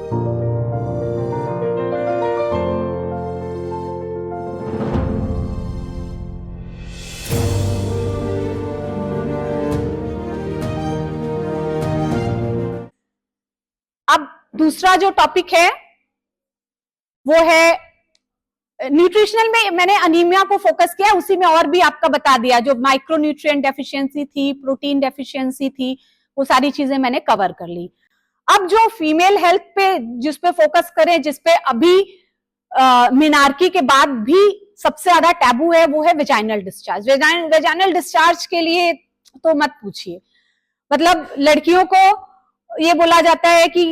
अब दूसरा जो टॉपिक है वो है न्यूट्रिशनल में। मैंने अनीमिया को फोकस किया, उसी में और भी आपका बता दिया, जो माइक्रोन्यूट्रिएंट डेफिशिएंसी थी, प्रोटीन डेफिशिएंसी थी, वो सारी चीजें मैंने कवर कर ली। अब जो फीमेल हेल्थ पे जिस पे फोकस करें, जिस पे अभी मिनार्की के बाद भी सबसे ज्यादा टैबू है, वो है वेजाइनल डिस्चार्ज। वेजाइनल डिस्चार्ज के लिए तो मत पूछिए, मतलब लड़कियों को ये बोला जाता है कि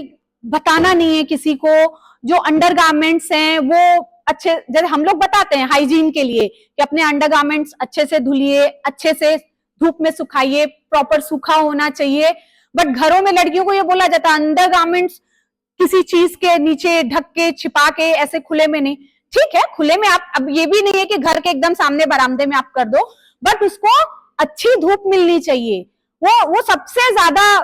बताना नहीं है किसी को। जो अंडरगारमेंट्स हैं वो अच्छे, जैसे हम लोग बताते हैं हाइजीन के लिए कि अपने अंडरगारमेंट्स अच्छे से धुलिए, अच्छे से धूप में सुखाइए, प्रॉपर सूखा होना चाहिए। बट घरों में लड़कियों को ये बोला जाता है अंडरगारमेंट्स किसी चीज के नीचे ढक के छिपा के, ऐसे खुले में नहीं। ठीक है, खुले में आप, अब ये भी नहीं है कि घर के एकदम सामने बरामदे में आप कर दो, बट उसको अच्छी धूप मिलनी चाहिए। वो सबसे ज्यादा,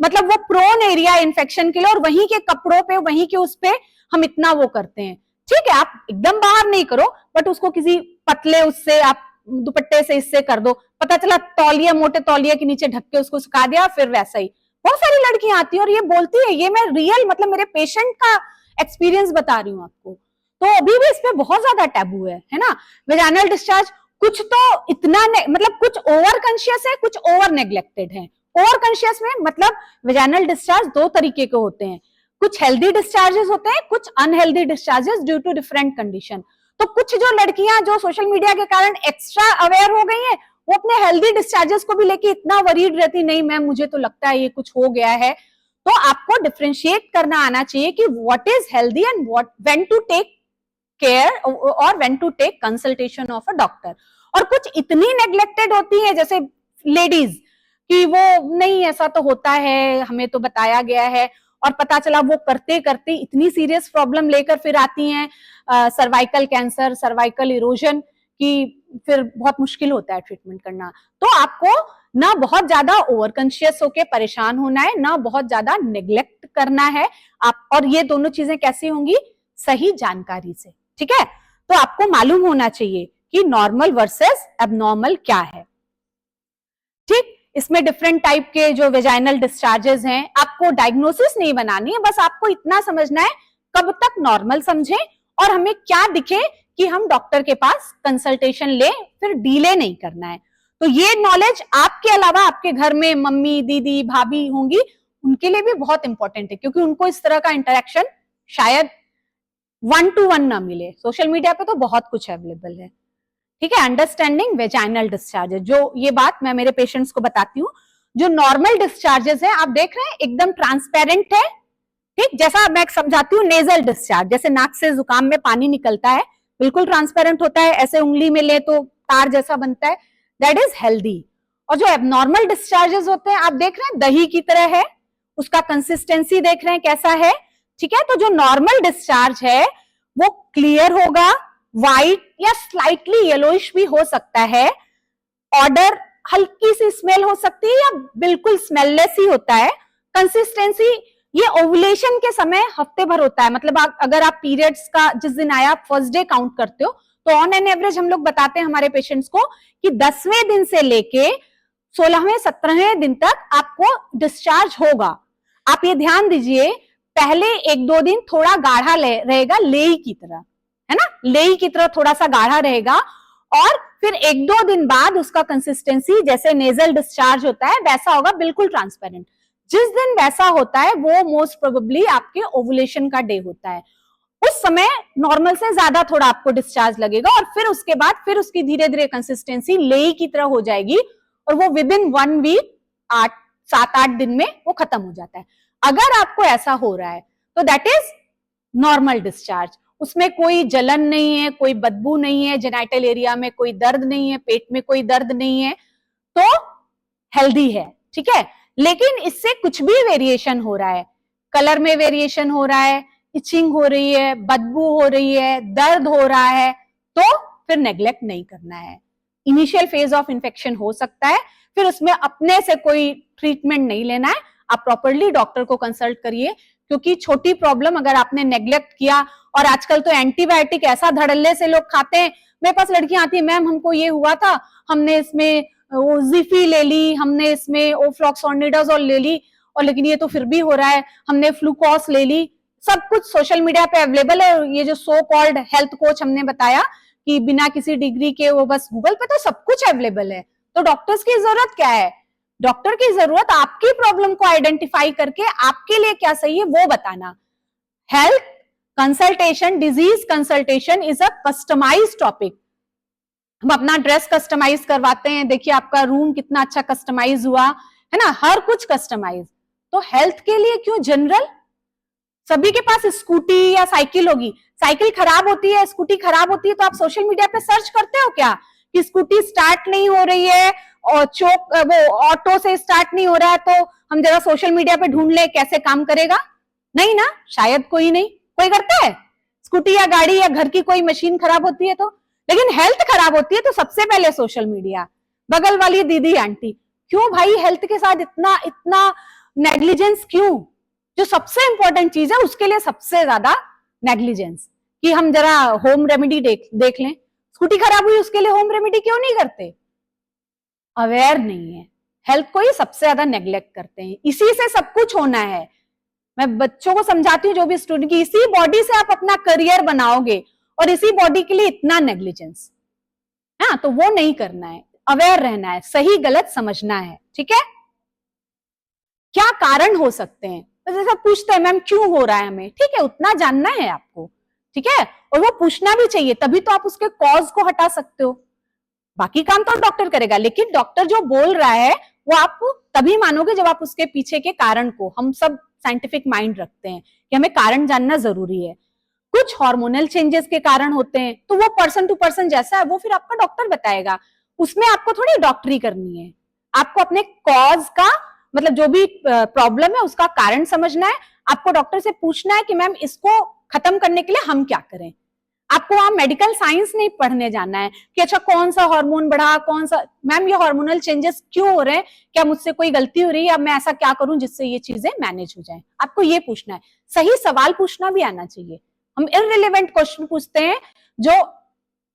मतलब वो प्रोन एरिया इन्फेक्शन के लिए, और वहीं के कपड़ों पे, वहीं के उस पे हम इतना वो करते हैं। ठीक है, आप एकदम बाहर नहीं करो, बट उसको किसी पतले उससे आप दुपट्टे से इससे कर दो, पता चला तौलिया, मोटे तौलिया के नीचे ढक के उसको सुखा दिया, फिर वैसा ही। बहुत सारी लड़कियां आती है और ये बोलती है, ये मैं रियल, मतलब मेरे पेशेंट का एक्सपीरियंस बता रही हूँ आपको। तो अभी भी इस पे बहुत ज्यादा टैबू है ना। वेजाइनल डिस्चार्ज कुछ तो इतना मतलब कुछ ओवर कॉन्शियस है, कुछ ओवर नेग्लेक्टेड है। ओवर कॉन्शियस में मतलब वेजाइनल डिस्चार्ज दो तरीके के होते हैं, कुछ हेल्दी डिस्चार्जेस होते हैं, कुछ unhealthy discharges due to different condition. तो कुछ जो लड़कियां जो सोशल मीडिया के कारण एक्स्ट्रा अवेयर हो गई हैं, वो अपने हेल्दी डिस्चार्जेस को भी लेके इतना वरीड रहती, नहीं मैम मुझे तो लगता है ये कुछ हो गया है। तो आपको डिफरेंशिएट करना आना चाहिए कि what is healthy and what, when to take care और when to take consultation of a doctor. और कुछ इतनी नेग्लेक्टेड होती है जैसे लेडीज कि वो नहीं, ऐसा तो होता है, हमें तो बताया गया है, और पता चला वो करते करते इतनी सीरियस प्रॉब्लम लेकर फिर आती हैं, सर्वाइकल कैंसर, सर्वाइकल इरोजन की, फिर बहुत मुश्किल होता है ट्रीटमेंट करना। तो आपको ना बहुत ज्यादा ओवर कॉन्शियस होके परेशान होना है, ना बहुत ज्यादा नेग्लेक्ट करना है आप। और ये दोनों चीजें कैसी होंगी? सही जानकारी से। ठीक है, तो आपको मालूम होना चाहिए कि नॉर्मल वर्सेस एबनॉर्मल क्या है। ठीक, इसमें डिफरेंट टाइप के जो वेजाइनल डिस्चार्जेस हैं, आपको डायग्नोसिस नहीं बनानी है, बस आपको इतना समझना है कब तक नॉर्मल समझें और हमें क्या दिखे कि हम डॉक्टर के पास कंसल्टेशन ले, फिर डिले नहीं करना है। तो ये नॉलेज आपके अलावा आपके घर में मम्मी, दीदी, भाभी होंगी, उनके लिए भी बहुत इंपॉर्टेंट है, क्योंकि उनको इस तरह का इंटरेक्शन शायद 1 to 1 ना मिले। सोशल मीडिया पे तो बहुत कुछ अवेलेबल है। ठीक है, अंडरस्टैंडिंग वेजाइनल डिस्चार्जेस, जो ये बात मैं मेरे पेशेंट्स को बताती हूँ। जो नॉर्मल डिस्चार्जेस है, आप देख रहे हैं एकदम ट्रांसपेरेंट है। ठीक, जैसा मैं समझाती हूँ नेजल डिस्चार्ज, जैसे नाक से जुकाम में पानी निकलता है, बिल्कुल ट्रांसपेरेंट होता है, ऐसे उंगली में ले तो तार जैसा बनता है, दैट इज हेल्दी। और जो एबनॉर्मल डिस्चार्जेस होते हैं, आप देख रहे हैं दही की तरह है, उसका कंसिस्टेंसी देख रहे हैं कैसा है। ठीक है, तो जो नॉर्मल डिस्चार्ज है वो क्लियर होगा, व्हाइट या स्लाइटली येलोइश भी हो सकता है, ऑर्डर हल्की सी स्मेल हो सकती है या बिल्कुल स्मेललेस ही होता है। कंसिस्टेंसी ये ओवुलेशन के समय हफ्ते भर होता है, मतलब अगर आप पीरियड्स का जिस दिन आया आप फर्स्ट डे काउंट करते हो, तो ऑन एन एवरेज हम लोग बताते हैं हमारे पेशेंट्स को कि 10वें दिन से लेके 16वें 17वें दिन तक आपको डिस्चार्ज होगा। आप ये ध्यान दीजिए, पहले 1-2 दिन थोड़ा गाढ़ा रहेगा, लेई की तरह, है ना, लेई की तरह थोड़ा सा गाढ़ा रहेगा, और फिर 1-2 दिन बाद उसका कंसिस्टेंसी जैसे नेजल डिस्चार्ज होता है वैसा होगा, बिल्कुल ट्रांसपेरेंट। जिस दिन वैसा होता है वो मोस्ट प्रोबेबली आपके ओवुलेशन का डे होता है। उस समय नॉर्मल से ज्यादा थोड़ा आपको डिस्चार्ज लगेगा, और फिर उसके बाद फिर उसकी धीरे धीरे कंसिस्टेंसी लेई की तरह हो जाएगी, और वो विद इन 1 वीक 7-8 दिन में वो खत्म हो जाता है। अगर आपको ऐसा हो रहा है तो दैट इज नॉर्मल डिस्चार्ज, उसमें कोई जलन नहीं है, कोई बदबू नहीं है, जेनाइटल एरिया में कोई दर्द नहीं है, पेट में कोई दर्द नहीं है, तो हेल्दी है। ठीक है, लेकिन इससे कुछ भी वेरिएशन हो रहा है, कलर में वेरिएशन हो रहा है, इचिंग हो रही है, बदबू हो रही है, दर्द हो रहा है, तो फिर नेग्लेक्ट नहीं करना है। इनिशियल फेज ऑफ इंफेक्शन हो सकता है, फिर उसमें अपने से कोई ट्रीटमेंट नहीं लेना है, आप प्रॉपरली डॉक्टर को कंसल्ट करिए, क्योंकि छोटी प्रॉब्लम अगर आपने नेग्लेक्ट किया, और आजकल तो एंटीबायोटिक ऐसा धड़ल्ले से लोग खाते हैं। मेरे पास लड़कियां आती है, मैम हमको ये हुआ था, हमने इसमें वो जिफी ले ली, हमने इसमें ओफ्लॉक्सोनिडाजोल ले ली, और लेकिन ये तो फिर भी हो रहा है, हमने फ्लूकॉस ले ली। सब कुछ सोशल मीडिया पे अवेलेबल है। ये जो सो कॉल्ड हेल्थ कोच हमने बताया कि बिना किसी डिग्री के, वो बस गूगल पे तो सब कुछ अवेलेबल है। तो डॉक्टर्स की जरूरत क्या है? डॉक्टर की जरूरत आपकी प्रॉब्लम को आइडेंटिफाई करके आपके लिए क्या सही है वो बताना। Health consultation, disease consultation is a customised topic. हम अपना ड्रेस कस्टमाइज करवाते हैं, देखिए आपका रूम कितना अच्छा कस्टमाइज हुआ है ना, हर कुछ कस्टमाइज। तो हेल्थ के लिए क्यों जनरल? सभी के पास स्कूटी या साइकिल होगी, साइकिल खराब होती है, स्कूटी खराब होती है, तो आप सोशल मीडिया पे सर्च करते हो क्या कि स्कूटी स्टार्ट नहीं हो रही है और वो ऑटो से स्टार्ट नहीं हो रहा है, तो हम जरा सोशल मीडिया पे ढूंढ ले कैसे काम करेगा? नहीं ना, शायद कोई नहीं, कोई करता है? स्कूटी या गाड़ी या घर की कोई मशीन खराब होती है तो। लेकिन हेल्थ खराब होती है तो सबसे पहले सोशल मीडिया, बगल वाली दीदी आंटी। क्यों भाई हेल्थ के साथ इतना इतना नेग्लिजेंस क्यों? जो सबसे इंपॉर्टेंट चीज है उसके लिए सबसे ज्यादा नेग्लिजेंस। कि हम जरा होम रेमेडी देख लें, स्कूटी खराब हुई उसके लिए होम रेमेडी क्यों नहीं करते? अवेयर नहीं है, हेल्थ को ही सबसे ज्यादा नेग्लेक्ट करते हैं। इसी से सब कुछ होना है। मैं बच्चों को समझाती हूँ, जो भी स्टूडेंट, की इसी बॉडी से आप अपना करियर बनाओगे, और इसी बॉडी के लिए इतना नेग्लिजेंस, हाँ, तो वो नहीं करना है। अवेयर रहना है, सही गलत समझना है, ठीक है। क्या कारण हो सकते हैं, जैसा पूछते हैं मैम क्यों हो रहा है हमें, ठीक है, उतना जानना है आपको, ठीक है, और वो पूछना भी चाहिए, तभी तो आप उसके कॉज को हटा सकते हो। बाकी काम तो डॉक्टर करेगा, लेकिन डॉक्टर जो बोल रहा है वो आप तभी मानोगे जब आप उसके पीछे के कारण को, हम सब साइंटिफिक माइंड रखते हैं कि हमें कारण जानना जरूरी है। कुछ हार्मोनल चेंजेस के कारण होते हैं, तो वो पर्सन टू पर्सन जैसा है वो फिर आपका डॉक्टर बताएगा, उसमें आपको थोड़ी डॉक्टरी करनी है। आपको अपने कॉज का, मतलब जो भी प्रॉब्लम है उसका कारण समझना है, आपको डॉक्टर से पूछना है कि मैम इसको खत्म करने के लिए हम क्या करें। आपको वहां मेडिकल साइंस नहीं पढ़ने जाना है कि अच्छा कौन सा हार्मोन बढ़ा, कौन सा, मैम ये हार्मोनल चेंजेस क्यों हो रहे हैं, क्या मुझसे कोई गलती हो रही है, या मैं ऐसा क्या करूं जिससे ये चीजें मैनेज हो जाएं। आपको ये पूछना है, सही सवाल पूछना भी आना चाहिए। हम इररिलेवेंट क्वेश्चन पूछते हैं जो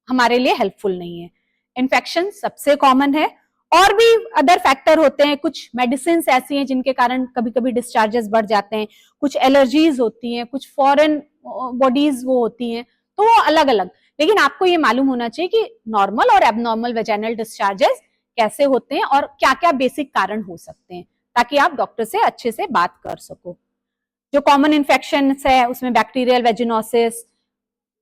हमारे लिए हेल्पफुल नहीं है। इन्फेक्शन सबसे कॉमन है, और भी अदर फैक्टर होते हैं, कुछ मेडिसिन ऐसी हैं जिनके कारण कभी कभी डिस्चार्जेस बढ़ जाते हैं, कुछ एलर्जीज होती हैं, कुछ फॉरेन बॉडीज वो होती हैं, तो वो अलग अलग। लेकिन आपको ये मालूम होना चाहिए कि नॉर्मल और एबनॉर्मल वेजाइनल डिस्चार्जेस कैसे होते हैं और क्या क्या बेसिक कारण हो सकते हैं, ताकि आप डॉक्टर से अच्छे से बात कर सको। जो कॉमन इन्फेक्शन है उसमें बैक्टीरियल वेजिनोसिस,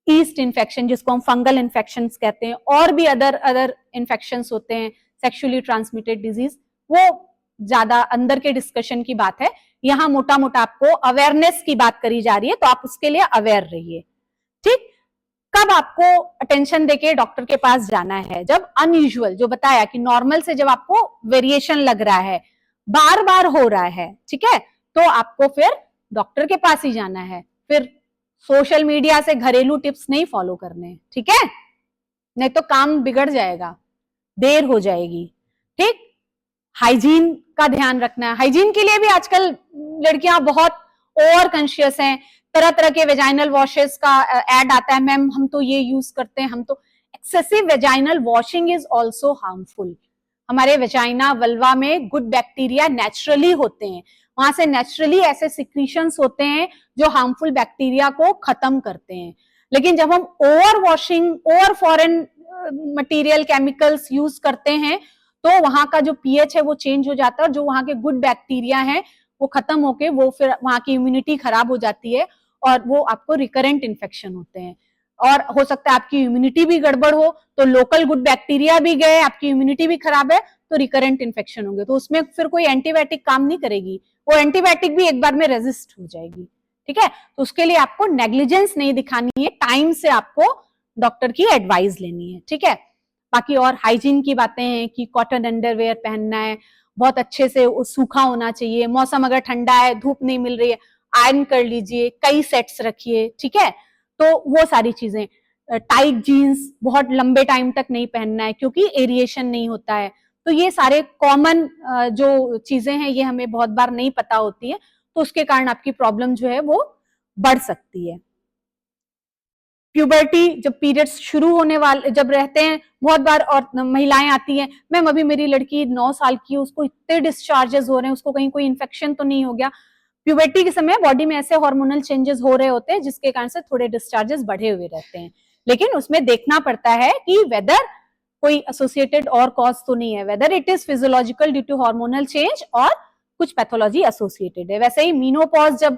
ईस्ट इन्फेक्शन जिसको हम फंगल इन्फेक्शन कहते हैं, और भी अदर इन्फेक्शन होते हैं, सेक्सुअली ट्रांसमिटेड डिजीज, वो ज्यादा अंदर के डिस्कशन की बात है। यहाँ मोटा मोटा आपको अवेयरनेस की बात करी जा रही है, तो आप उसके लिए अवेयर रहिए, ठीक। कब आपको अटेंशन देके डॉक्टर के पास जाना है? जब अनयूजुअल, जो बताया कि नॉर्मल से जब आपको वेरिएशन लग रहा है, बार बार हो रहा है, ठीक है, तो आपको फिर डॉक्टर के पास ही जाना है। फिर सोशल मीडिया से घरेलू टिप्स नहीं फॉलो करने, ठीक है, नहीं तो काम बिगड़ जाएगा, देर हो जाएगी, ठीक। हाइजीन का ध्यान रखना है। हाइजीन के लिए भी आजकल लड़कियां बहुत ओवर कॉन्शियस हैं, तरह तरह के वेजाइनल वॉशेस का एड आता है, मैम हम तो ये यूज करते हैं, हम तो। Excessive vaginal washing is also harmful. हमारे वेजाइना वल्वा में गुड बैक्टीरिया नेचुरली होते हैं, वहां से नेचुरली ऐसे सिक्रीशंस होते हैं जो हार्मफुल बैक्टीरिया को खत्म करते हैं। लेकिन जब हम over washing, over foreign material, chemicals use करते हैं, तो वहां का जो पीएच है वो चेंज हो जाता है, और जो वहां के गुड बैक्टीरिया हैं वो खत्म होके वो फिर वहां की इम्यूनिटी खराब हो जाती है, और वो आपको रिकरेंट इन्फेक्शन होते हैं। और हो सकता है आपकी इम्यूनिटी भी गड़बड़ हो, तो लोकल गुड बैक्टीरिया भी गए, आपकी इम्यूनिटी भी खराब है, तो रिकरेंट इन्फेक्शन होंगे, तो उसमें फिर कोई एंटीबायोटिक काम नहीं करेगी, वो एंटीबायोटिक भी एक बार में रेजिस्ट हो जाएगी, ठीक है। तो उसके लिए आपको नेग्लिजेंस नहीं दिखानी है, टाइम से आपको डॉक्टर की एडवाइस लेनी है, ठीक है। बाकी और हाइजीन की बातें हैं कि कॉटन अंडरवेयर पहनना है, बहुत अच्छे से सूखा होना चाहिए, मौसम अगर ठंडा है, धूप नहीं मिल रही है, आयरन कर लीजिए, कई सेट्स रखिए, ठीक है। तो वो सारी चीजें, टाइट जीन्स बहुत लंबे टाइम तक नहीं पहनना है क्योंकि एरिएशन नहीं होता है। तो ये सारे कॉमन जो चीजें हैं ये हमें बहुत बार नहीं पता होती है, तो उसके कारण आपकी प्रॉब्लम जो है वो बढ़ सकती है। प्यूबर्टी, जब पीरियड्स शुरू होने वाले जब रहते हैं, बहुत बार और महिलाएं आती हैं, मैम अभी मेरी लड़की 9 साल की है, उसको इतने डिस्चार्जेस हो रहे हैं, उसको कहीं कोई इन्फेक्शन तो नहीं हो गया। प्यूबर्टी के समय बॉडी में ऐसे हार्मोनल चेंजेस हो रहे होते हैं जिसके कारण से थोड़े डिस्चार्जेस बढ़े हुए रहते हैं, लेकिन उसमें देखना पड़ता है कि वेदर कोई एसोसिएटेड और कॉज तो नहीं है, whether it is physiological due to hormonal change और कुछ पैथोलॉजी एसोसिएटेड है। वैसे ही मीनोपॉज, जब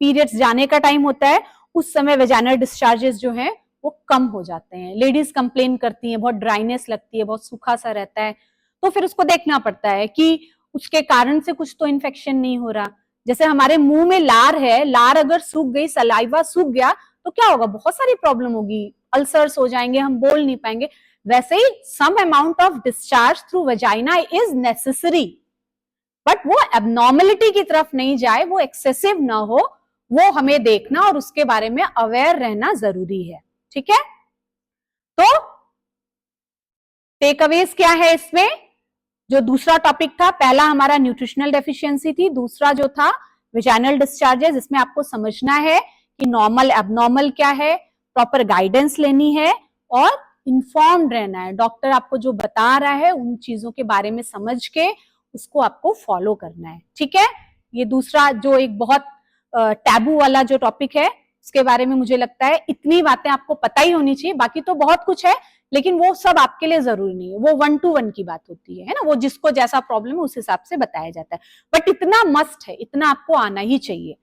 पीरियड्स जाने का टाइम होता है, उस समय वेजाइनल डिस्चार्जेस जो हैं वो कम हो जाते हैं। लेडीज कंप्लेन करती हैं, बहुत ड्राइनेस लगती है, बहुत सूखा सा रहता है, तो फिर उसको देखना पड़ता है कि उसके कारण से कुछ तो इन्फेक्शन नहीं हो रहा। जैसे हमारे मुंह में लार है, लार अगर सूख गई, सलाइवा सूख गया, तो क्या होगा, बहुत सारी प्रॉब्लम होगी, अल्सर्स हो जाएंगे, हम बोल नहीं पाएंगे। वैसे ही some amount of discharge through vagina is necessary, but वो एबनॉर्मलिटी की तरफ नहीं जाए, वो एक्सेसिव ना हो, वो हमें देखना और उसके बारे में अवेयर रहना जरूरी है। ठीक है, तो टेक अवेज क्या है इसमें? जो दूसरा टॉपिक था, पहला हमारा न्यूट्रिशनल डेफिशिएंसी थी, दूसरा जो था वेजाइनल डिस्चार्जेस। इसमें आपको समझना है कि नॉर्मल एबनॉर्मल क्या है, प्रॉपर गाइडेंस लेनी है और इन्फॉर्म्ड रहना है। डॉक्टर आपको जो बता रहा है उन चीजों के बारे में समझ के उसको आपको फॉलो करना है। ठीक है, ये दूसरा जो एक बहुत टैबू वाला जो टॉपिक है, उसके बारे में मुझे लगता है इतनी बातें आपको पता ही होनी चाहिए। बाकी तो बहुत कुछ है, लेकिन वो सब आपके लिए जरूरी नहीं है, वो 1 to 1 की बात होती है ना, वो जिसको जैसा प्रॉब्लम है उस हिसाब से बताया जाता है। बट इतना मस्ट है, इतना आपको आना ही चाहिए।